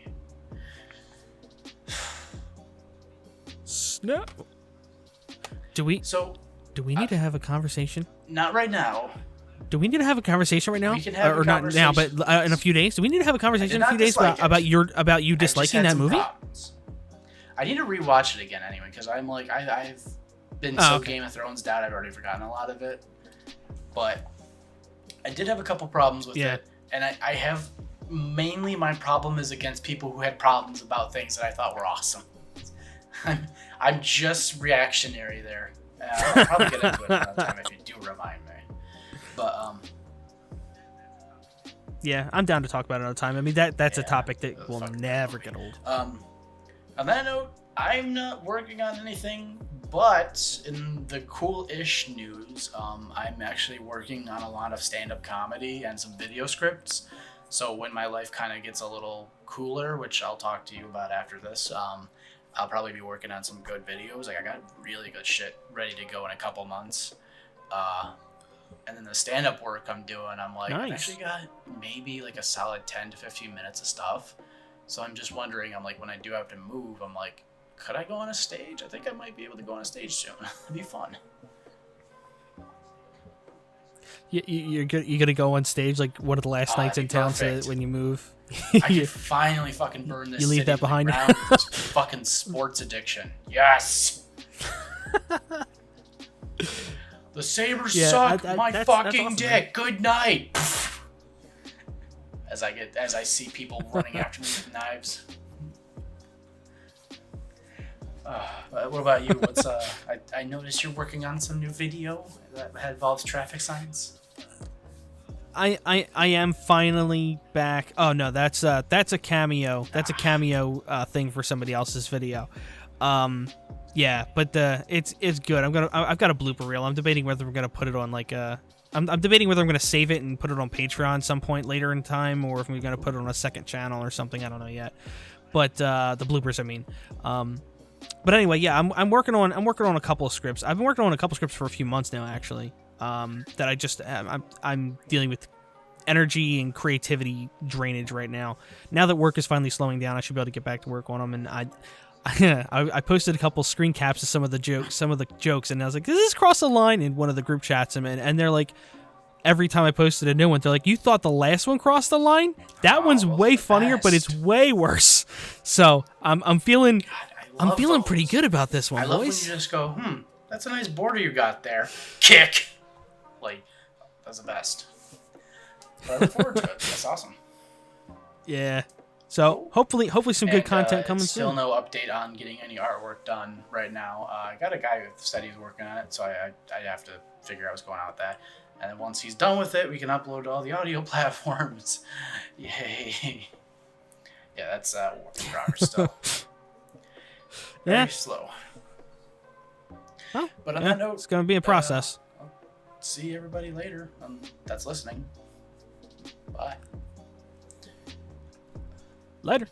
Snap. Do we need to have a conversation? Not right now. Do we need to have a conversation right now? We can have or a conversation. Not now, but in a few days. Do we need to have a conversation in a few days about you disliking that movie? Problems. I need to rewatch it again anyway because I'm like I've been Game of Thrones down. I've already forgotten a lot of it, but I did have a couple problems with it, and I have mainly my problem is against people who had problems about things that I thought were awesome. I'm just reactionary there. I'll probably get into it another time if you do remind me. But yeah, I'm down to talk about it another time. I mean, that's a yeah, topic that will never get old. On that note, I'm not working on anything, but in the cool-ish news, I'm actually working on a lot of stand-up comedy and some video scripts. So when my life kind of gets a little cooler, which I'll talk to you about after this, I'll probably be working on some good videos. Like I got really good shit ready to go in a couple months. And then the stand-up work I'm doing, I'm like, nice. I've actually got maybe like a solid 10 to 15 minutes of stuff. So I'm just wondering, I'm like, when I do have to move, I'm like, could I go on a stage? I think I might be able to go on a stage soon. It'd be fun. You're gonna go on stage like one of the last nights in town so when you move. I can finally fucking burn this. You leave city that behind you. This fucking sports addiction. Yes. The Sabres suck. That's fucking awesome, dick. Man. Good night. As I see people running after me with knives. What about you? What's I noticed you're working on some new video that involves traffic signs. I am finally back. Oh no, that's a cameo. That's a cameo thing for somebody else's video. Yeah, but it's good. I've got a blooper reel. I'm debating whether I'm gonna put it on like a. I'm debating whether I'm gonna save it and put it on Patreon some point later in time, or if we're gonna put it on a second channel or something. I don't know yet. But the bloopers, I mean. But anyway, yeah, I'm working on a couple of scripts. I've been working on a couple of scripts for a few months now, actually. That I just I'm dealing with energy and creativity drainage right now. Now that work is finally slowing down, I should be able to get back to work on them. And I posted a couple screen caps of some of the jokes, and I was like, "Does this cross the line?" In one of the group chats, and they're like, every time I posted a new one, they're like, "You thought the last one crossed the line? That one's way funnier, but it's way worse." So I'm feeling. God, I'm feeling pretty good about this one, I love boys. when you just go, that's a nice border you got there. Kick! Like, that's the best. But I look forward to it. That's awesome. Yeah. So, hopefully some good content coming still soon. No update on getting any artwork done right now. I got a guy who said he's working on it, so I have to figure out what's going on with that. And then once he's done with it, we can upload to all the audio platforms. Yay. Yeah, that's work in progress still. Very slow. Well, but on that note, it's going to be a process. I'll see everybody later that's listening. Bye. Later.